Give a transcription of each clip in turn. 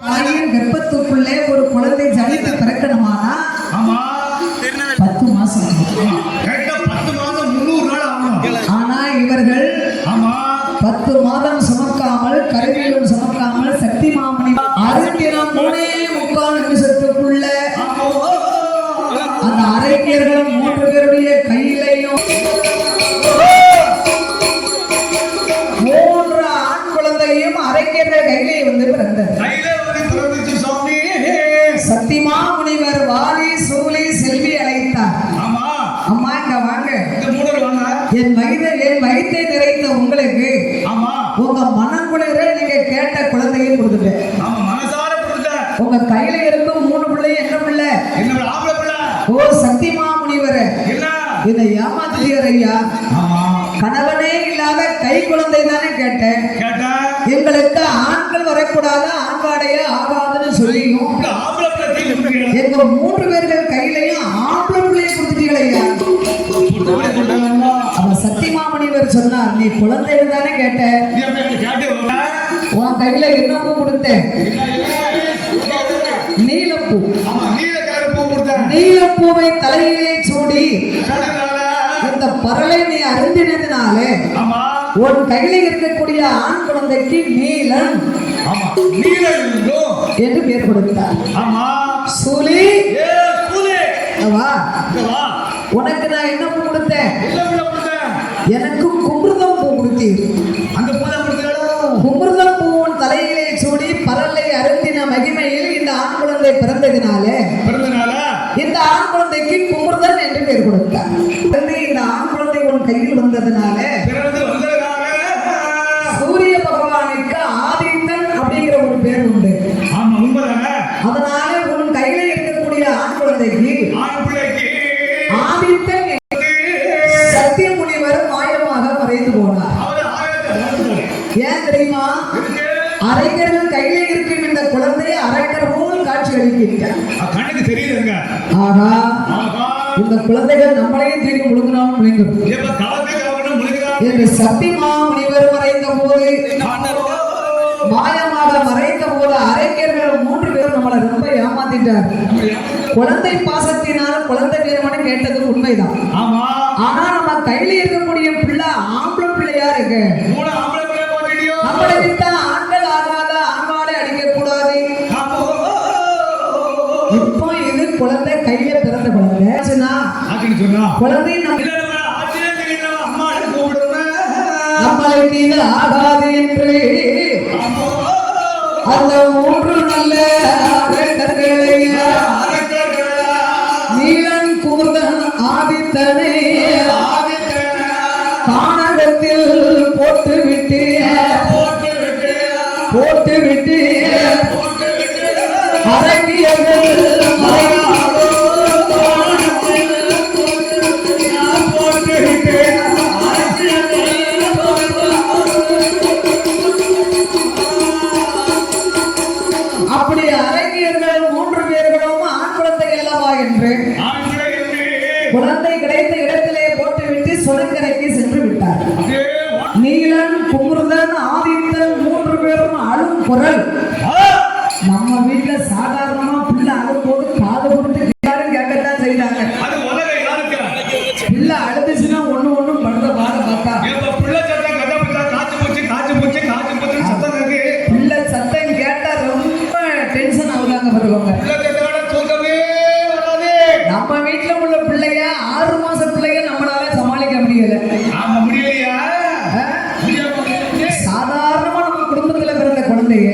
தாயின் கர்ப்பத்துக்குள்ளே ஒரு குழந்தை ஜனித்து பிறக்கணுமானா 10 மாசம். 10 மாதம் 300 நாள் ஆகணும். ஆனா இவர்கள் 10 மாதம் சுமக்காமல் கருவிலும் சுமக்காமல் சக்தி மாமணி அருந்தினம் 3.25 நிமிஷத்துக்குள்ள அந்த அரைக்கியர்களும் 3 பேருடைய கையிலையும் 3 ஆண் குழந்தையும் அரைக்கியர்கள் கையிலே வந்து பிறந்தது. சத்திமா முனிவர் வாரி சூலி செல்வி அழைத்தார். அம்மா இங்க வாங்க, என் வயிற்றை நிறைந்த உங்களுக்கு உங்க மனக்குளிர நீங்க கேட்ட குழந்தையை கொடுத்துட்டேன். உங்க கையில இருக்கும் 3 பிள்ளை என்ன பிள்ளை? ஓ சத்திமா முனிவர், இதை ஏமாத்தியர் ஐயா. கணவனே இல்லாத கை குழந்தை தானே கேட்டேன். எங்களுக்கு ஆண்கள் வரக்கூடாது, ஆண்பாடைய ஆகாதுன்னு சொல்லியும் எங்க 3 பேர்கள் கையிலையும் ஆம்பளை பிள்ளையை கொடுத்துட்டீங்களா ஐயா? அவ சத்தியமாமணிவர் சொன்னார், நீ குழந்தைன்னு தானே கேட்ட, உன் கையில என்ன பூ கொடுத்தேன்? நீலப்பூ. நீலப்பூவை தலையிலே சூடி இந்த பரலை நீ அருந்தினதுனால உன் கையில இருக்கக்கூடிய ஆண் குழந்தைக்கு நீலன் என்று பேர் கொடுத்தார். சூலி, உனக்கு நான் என்ன பூ கொடுத்தேன்? எனக்கு குமிர்தம் பூ கொடுத்தீர். குமிர்தம் பூவின் தலையிலே சூடி பரலை அருந்தின மகிமையில் இந்த ஆண் குழந்தை பிறந்ததினால இந்த ஆண் குழந்தைக்கு குமிர்தன் என்று பேர் கொடுத்தார். இந்த ஆண் குழந்தை உன் கையில் வந்ததுனால சூரிய பகவானுக்கு ஆதித்தன் அப்படிங்கிற ஒரு பேர் உண்டு. அதனால உன் கையில இருக்கக்கூடிய ஆண் குழந்தைக்கு ஆதித்தன் சத்திய முனிவர் மாயமாக மறைந்து போனார். ஏன் தெரியுமா? அரைக்கர்கள் கையில இருக்கும் இந்த குழந்தையை அரைக்கர் போல் காட்சி அளிக்கின்றார். ஆகா, இந்த குழந்தைகள் நம்மளையும் தேடி முழுங்கினாலும் முழுங்கும் என்று சத்தியமா முனிவர் மறைந்த போது, மாயமாக மறைந்த போது அரைக்கர்கள் 3 பேரும் நம்மளை ரொம்ப ஏமாத்திட்டார். குழந்தை பாசத்தினால் குழந்தை வேணும்னு கேட்டது உண்மைதான். ஆனா நம்ம கையில இருக்கக்கூடிய பிள்ளை ஆம்பளை பிள்ளையா இருக்கு. நம்மளை விட்டா ஆண்கள் ஆகாத, ஆண்பாடை அடிக்க கூடாது. இப்போ இது குழந்தை கையில பிறந்த குழந்தை குழந்தை நம்மளுக்கு இது ஆகாது என்று அந்த 3 நல்ல நீலன் குமுர்தன் ஆதித்தனை கானகத்தில் போட்டுவிட்டு அரங்கியர்கள் அப்படி அரங்கியர்கள் 3 பேர்களும் ஆண் குழந்தை அல்லவா என்று குழந்தை கிடைத்த இடத்திலே போட்டுவிட்டு சுடக்கரைக்கு சென்று விட்டார். நீலன் குமுர்தன் ஆதித்தன் 3 பேரும் அழும் குரல். நம்ம வீட்டுல சாதாரணமா பிள்ளை அழும் போது காது கொடுத்து யாரும் கேட்கத்தான் செய்தாங்க. பிள்ளை அழுதுச்சுன்னா ஒண்ணு படுற பாட பார்த்தா பிள்ளை சத்தம் கேட்டா ரொம்ப டென்ஷன் ஆகுதாங்க வருவாங்க. நம்ம வீட்டுல உள்ள பிள்ளைய 6 மாச பிள்ளைய நம்மளால சமாளிக்க முடியல. சாதாரணமா நம்ம குடும்பத்துல பிறந்த குழந்தைய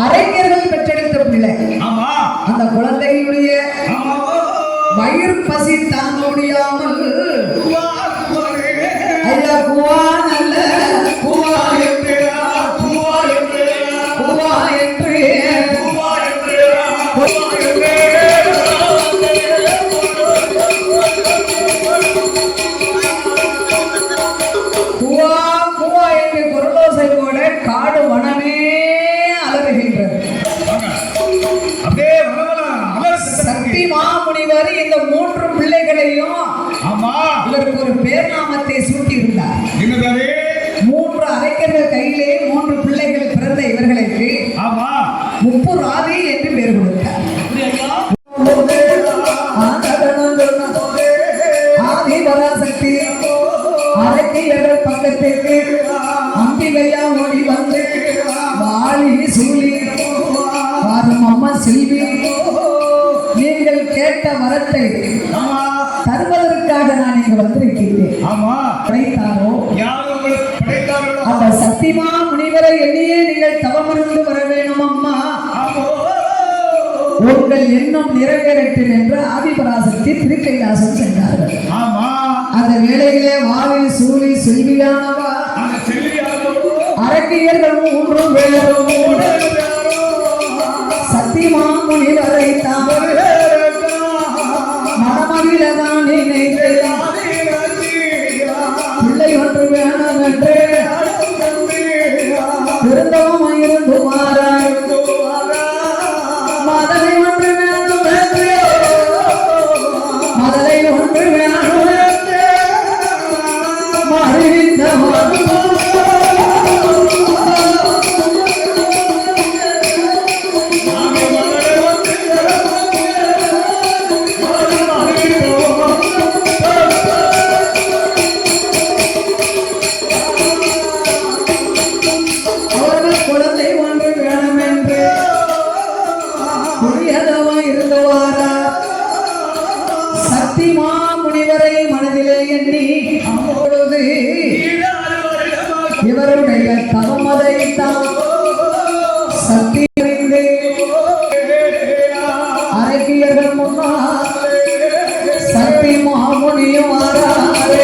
அரைஞர்கள் பெற்றெடுத்த பிள்ளை. அந்த குழந்தையுடைய வயிறு பசி தாங்க முடியாமல் ஐயா குவா நல்ல குவா என்று குரலோசை போல காடு வனமே அலறுகின்றது. சக்தி மாமுனிவர் இந்த 3 பிள்ளைகளையும் இதற்கு ஒரு பேர் நாமத்தை சூட்டி இருந்தார். 3 அரைக்கர்கள் கையிலே 3 பிள்ளைகள் பிறந்த இவர்களுக்கு முப்புராதி என்று பேர் கொடுத்தார். ஆதிபராசக்தி அரக்கியர்கள் பக்கத்திற்கு அம்பிகையா ஓடி வந்து வாழி சூழி வாரும் அம்மா செல்வி, நீங்கள் கேட்ட வரத்தை தருவதற்காக நான் இங்கு வந்திருக்கிறேன். படைத்தாரோ அந்த சத்தியமா முனிவரை எண்ணியே நீங்கள் தவமிருந்து வர வேணும் அம்மா. உங்கள் எண்ணம் நிறைவேறட்டும் என்று ஆதிபராசக்தி திருக்கைலாசம் சென்றார்கள். அந்த வேளையிலே வாழி சூழி செல்வியானவா அரக்கியர்கள் 3 பேரும் சத்தியமா முனிவரை தான் மனமகிழதான் நினைத்து பிள்ளை ஒன்று வேணும் என்று திருந்தவும் இருந்து மாறாய் மதலை ஒன்று வேணும் என்று மதலை ஒன்று வேணும் என்று மறிந்த சத்தியமா முனிவரை மனதிலே எண்ணி அப்பொழுது இவருடைய தவமதை தான் சத்தியறிந்து அரக்கியர்கள் முன்னால் சத்தியமா முனியும் மாறாரே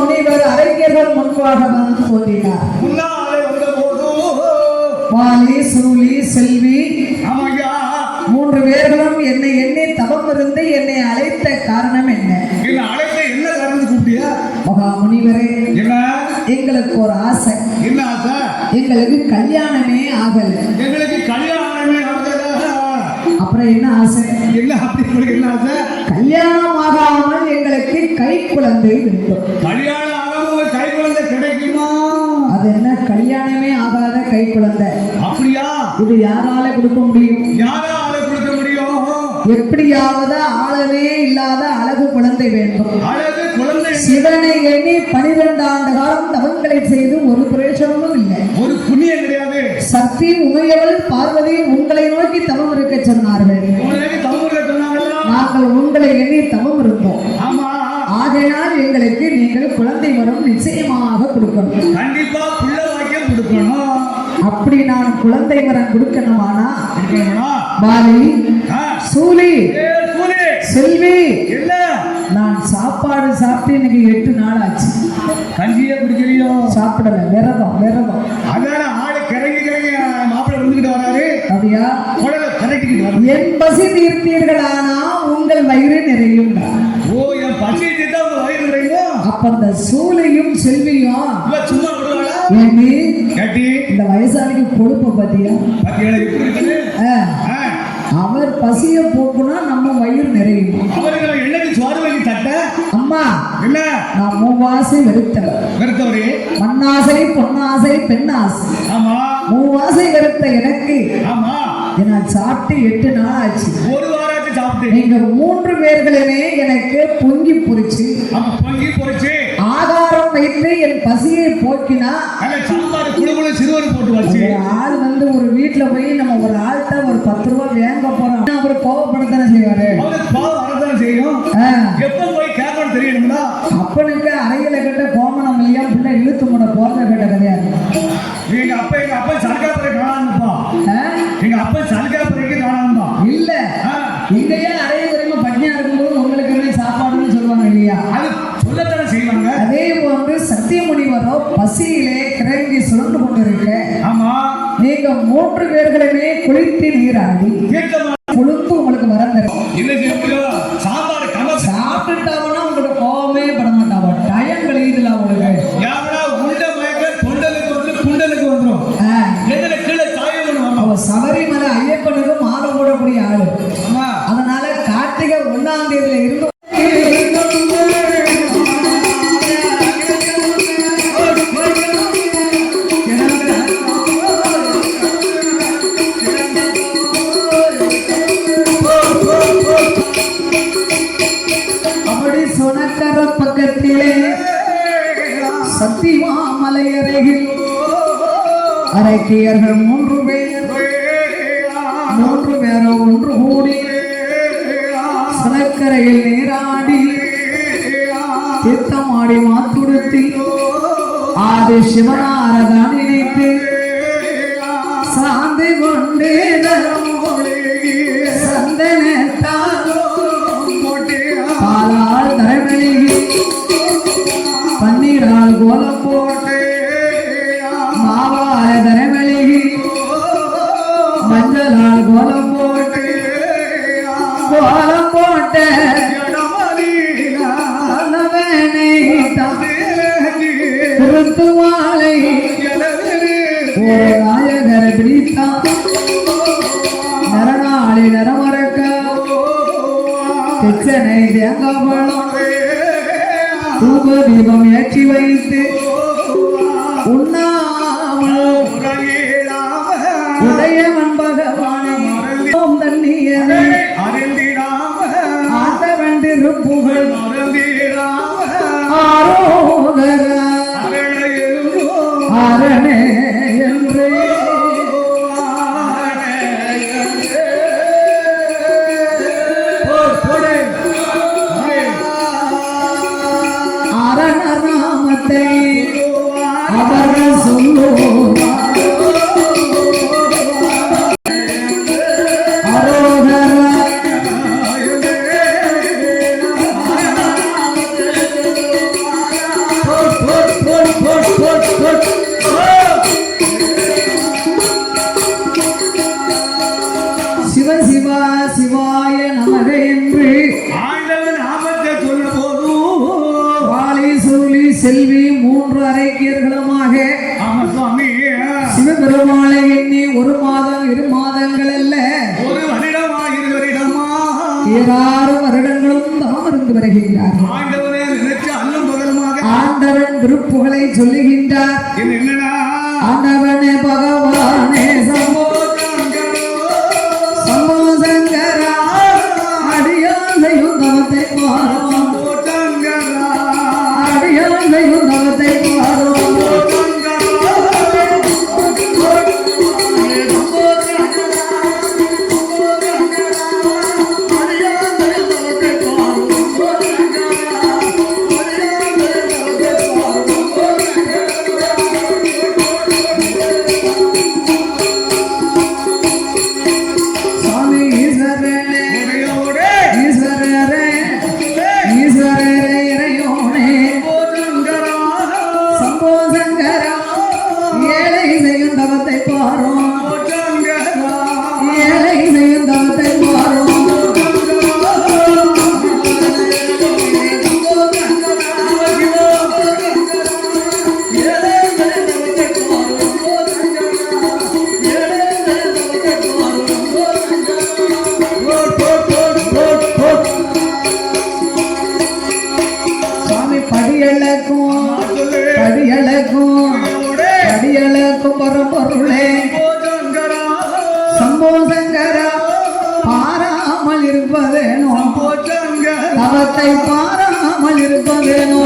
முனிவர் அரக்கியர்கள் முன்பாக வந்து தோன்றினார். வாலி சூலி செல்வி 3 பேர்களும் என்னை எண்ணி தவம் இருந்து என்னை அழைத்த காரணம் என்ன? மகா முனிவரே, எங்களுக்கு ஒரு ஆசை. எங்களுக்கு கல்யாணமே ஆகல. அப்புறம் என்ன ஆசை? கல்யாணம் ஆகாமல் எங்களுக்கு கை குழந்தை வேண்டும். கை குழந்தை கிடைக்குமா? அது என்ன கல்யாணமே ஆகாத கை குழந்தை? அப்படியா? இது யாரால கொடுக்க முடியும்? யாரால கொடுக்க முடியும்? எப்படியாவது ஆளவே இல்லாத அழகு குழந்தை வேண்டும். அழகு குழந்தை சிவனை எண்ணி 12 ஆண்டு காலம் தவங்களை செய்து ஒரு பிரயோஜனமும் இல்லை. ஒரு புண்ணியம் கிடையாது. சக்தி உமையவள் பார்வதி உங்களை நோக்கி தவம் இருக்க சொன்னார்கள். நாங்கள் உங்களை எண்ணி தவம் இருந்தோம். ஆகையால் எங்களுக்கு நீங்கள் குழந்தை வரம் நிச்சயமாக கொடுக்கணும். கண்டிப்பா புள்ள வாக்கியம் கொடுக்கணும். அப்படி நான் குழந்தை வரம் கொடுக்கணுமானா பாலி சூலி செல்வி, நான் சாப்பாடு சாப்பிட்டு எனக்கு 8 நாள் ஆச்சு. கஞ்சியே குடிக்கலையோ? சாப்பிடல, விரதம் விரதம். அதான ஆளு கிறங்கி கிறங்கி மாப்பிள்ளை வந்துகிட்டு வராரு. அப்படியா? கரெக்ட். என் பசி தீர்த்தீர்களானா உங்கள் வயிறு நிறையும். ஓ, என் பசி தீர்த்தா உங்க வயிறு நிறையும். அப்ப அந்த சூளையும் செல்வியும் சும்மா விடுவாளா? இந்த வயசாளிக்கு கொழுப்ப பத்தியா? அவர் பசிய போக்குனா நம்ம வயிறு நிறையும். அம்மா, நான் 3 ஆசை வெறுத்தவரே. மண்ணாசை, பொன்னாசை, பெண்ணாசை. 3 ஆசை வெறுத்த எனக்கு நான் சாப்பிட்டு 8 நாள் ஆச்சு. ஒரு வாரம் சாப்பிட்டு நீங்க 3 பேர்களுமே எனக்கு பொங்கி பொரிச்சு ஆகாரம் வைத்து என் பசியை போக்கினா சாம்பார் குழுகுழு சிறுவர் போட்டு வச்சு ஆள் வந்து ஒரு வீட்டுல போய் நம்ம ஒரு ஆள்கிட்ட ஒரு 10 ரூபாய் வேங்க போறோம், அவர் கோவப்படத்தானே செய்வாரு. செய்யும். எப்ப போய் கேட்கணும் தெரியணும்னா அப்பனுக்கு அறையில கட்ட கோமணம் இல்லையா பிள்ளை இழுத்து முட போறத கேட்ட கிடையாது. எங்க அப்பா சர்க்காப்பரை காணாமப்பா. எங்க அப்பா சர்க்காப்பரைக்கு காணாமப்பா. இல்ல, இங்கேயே அறைய வரைக்கும் பட்னியா இருக்கும்போது உங்களுக்கு என்ன சாப்பாடுன்னு சொல்லுவாங்க இல்லையா? அது சொல்லத்தானே செய்வாங்க. அதே போன்று சத்தியமுனிவரோ பசியிலே கிறங்கி சுரண்டு கொண்டிருக்க, நீங்க 3 பேர்களுமே குளித்து நீராடி குளித்து உங்களுக்கு வரம் தரும். சாப்பிட்டுட்டாங்கன்னா உங்களுக்கு கோபமே பட மாட்டாவா? டயம் கழியுதுல உங்களுக்கு. குண்டலுக்கு வந்துடும். கீழே சாயம் அவ சபை சபரிமலை ஐயப்பனுக்கு மாலை போடக்கூடிய ஆளு. ஆமா அதனால கார்த்திகை 1ஆம் தேதியில இருந்து அப்படி சொனக்கர பக்கத்திலே சத்தியமாமலை அருகில் அரக்கியர்கள் 3 பேரோ ஒன்று கூடி சனக்கரையில் நீராடி தீர்த்தமாடி மாத்துடுத்தி ஆதி சிவனாரதான் நினைத்து சாந்து கொண்டு சந்தனத்தால் பாலால் தரமெழுகி பன்னீரால் கோலம் போட்டு மாவால தரமெழுகி மஞ்சளால் கோலம் போட்டு கோலம் போட்ட திருத்து மாலை ஒரு நாயகரை பிடித்தான் நரநாளி நரமரக்க கிச்சனை தேங்காவளம் தூப தீபம் ஏற்றி வைத்து உண்ணாமல் உதயவன் பகவானை தண்ணீரை ஆண்டவன் திருப்புகழ் ஆரோகரா அரணே என்று அரணராமத்தை அவர்கள் சொல்லுவார் சிவ சிவா சிவாய நமக என்று ஆண்டவன் நாமத்தை சொல்ல போது வாலி சூலி செல்வி 3 அரைக்கியர்களுமாக ஆமா சுவாமி சிவபெருமாளை எண்ணி 1 மாதம் 2 மாதங்கள் அல்ல 1 வருடமா 2 வருடமா 6 வருடங்களும் தவம் இருந்து வருகின்றார். ஆண்டவனே நினைச்சு அல்லும் பகலுமாக ஆண்டவன் திருப்புகளை சொல்லுகின்றார். இது என்னன்னா ஆண்டவனே பகவானே சம்போ சங்கரா அடியாந்தையும் தவத்தை பாரும் அடியாந்தையும் தவத்தை பாரும் படியளக்கும் பரம்பொருளே சம்போ சங்கரா பாராமல் இருப்பதேனோ தவத்தை பாராமல் இருப்பதேனோ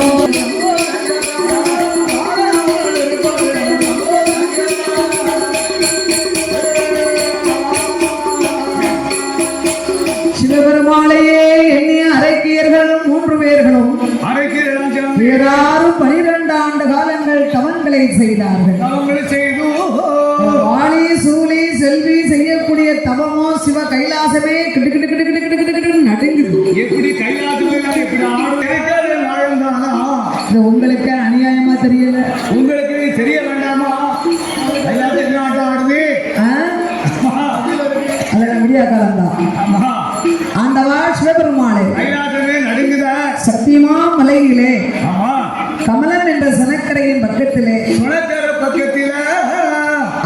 சிவபெருமாளையே எண்ணிய அரக்கியர்கள் 3 பேர்களும் 12 ஆண்டு காலங்கள் தவங்களை செய்தார்கள். வாலி சூலி செல்வி செய்யக்கூடிய தவமோ சிவ கைலாசமே கிடு கிடு கிடு கிடு கிடு கிடு கிடு நடுங்குது. எப்படி கைலாசமே எப்படி இது உங்களுக்கு அநியாயமா தெரியல? உங்களுக்கு தெரிய வேண்டாமா? கைலாசம் ஆட்டம் ஆடுது அதெல்லாம் விடியா காலம் தான். ஆண்டவா சிவபெருமாளே கைலாசமே நடுங்குத சத்தியமா மலையிலே ஆமா கமலம் என்ற சனக்கரையின் பக்கத்திலே பக்கத்தில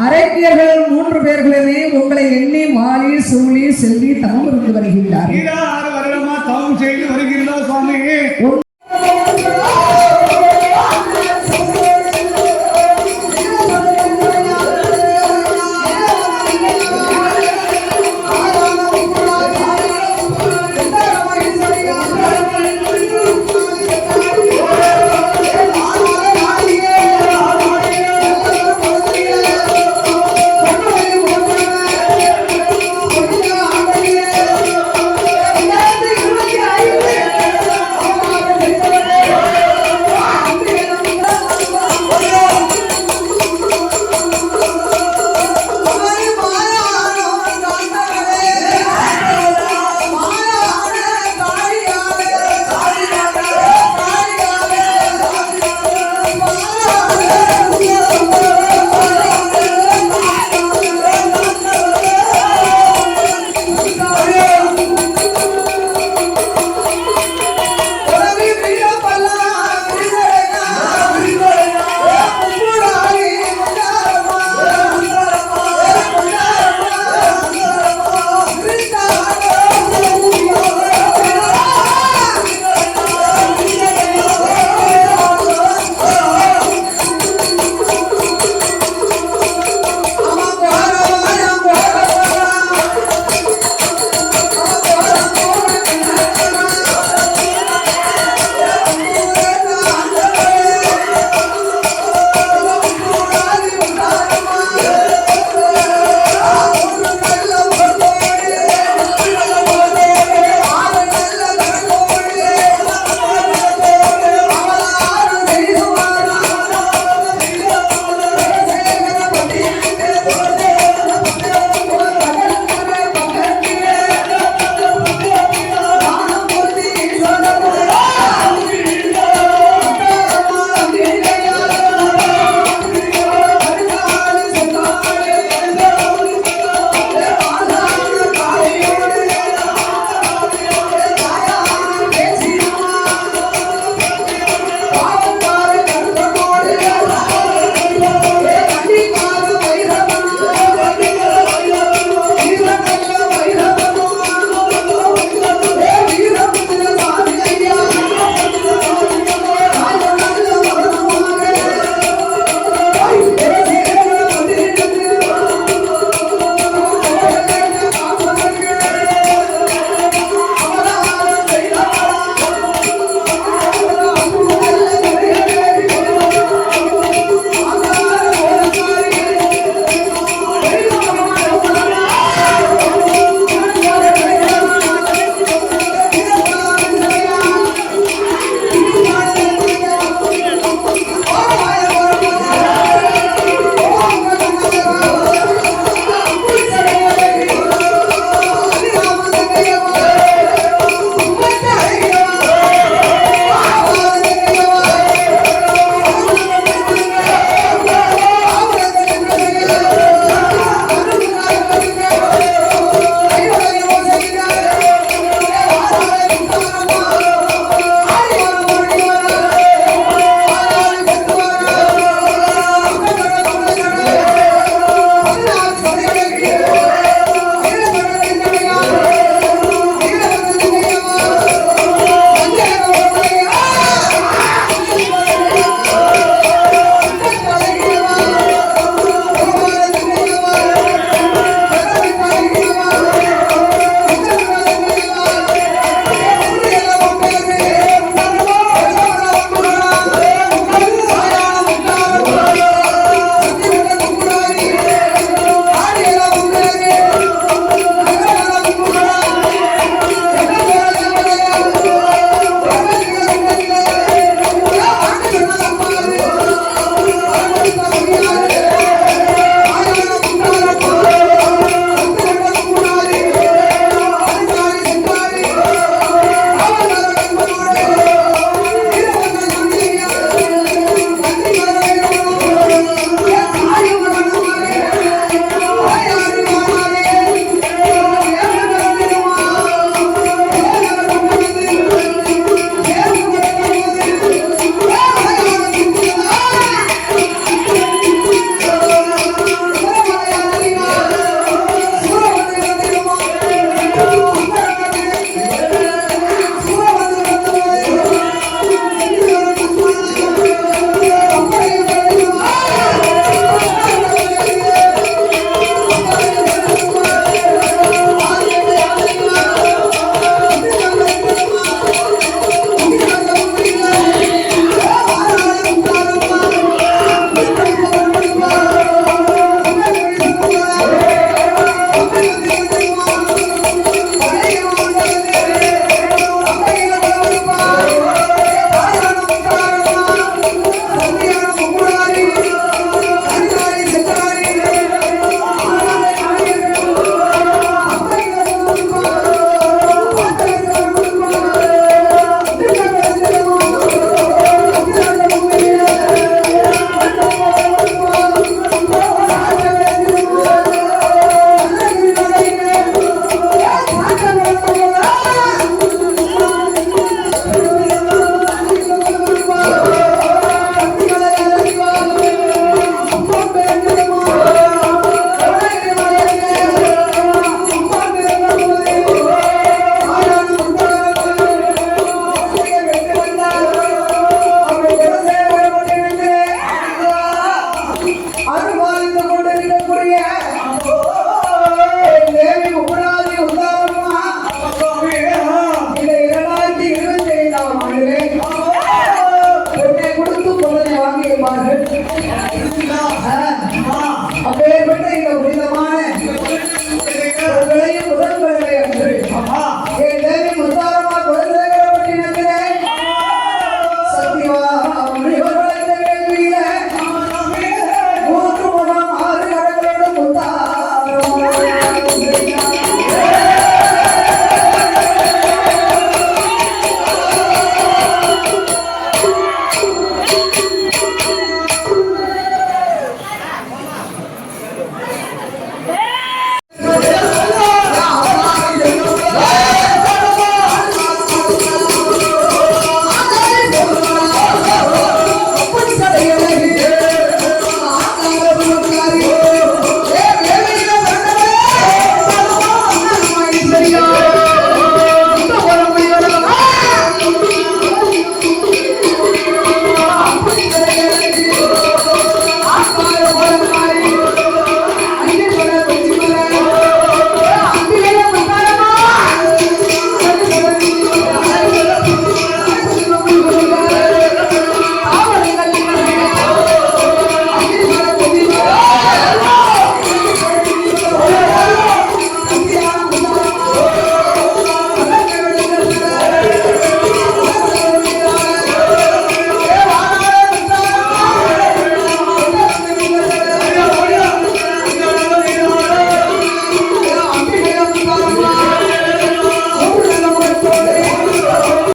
அரக்கியர்கள் 3 பேர்களுமே உங்களை எண்ணி வாலி சூலி செல்வி தவம் இருந்து வருகின்றார்கள். 6 வருடமா தவம் செய்து வருகிறதா சுவாமி?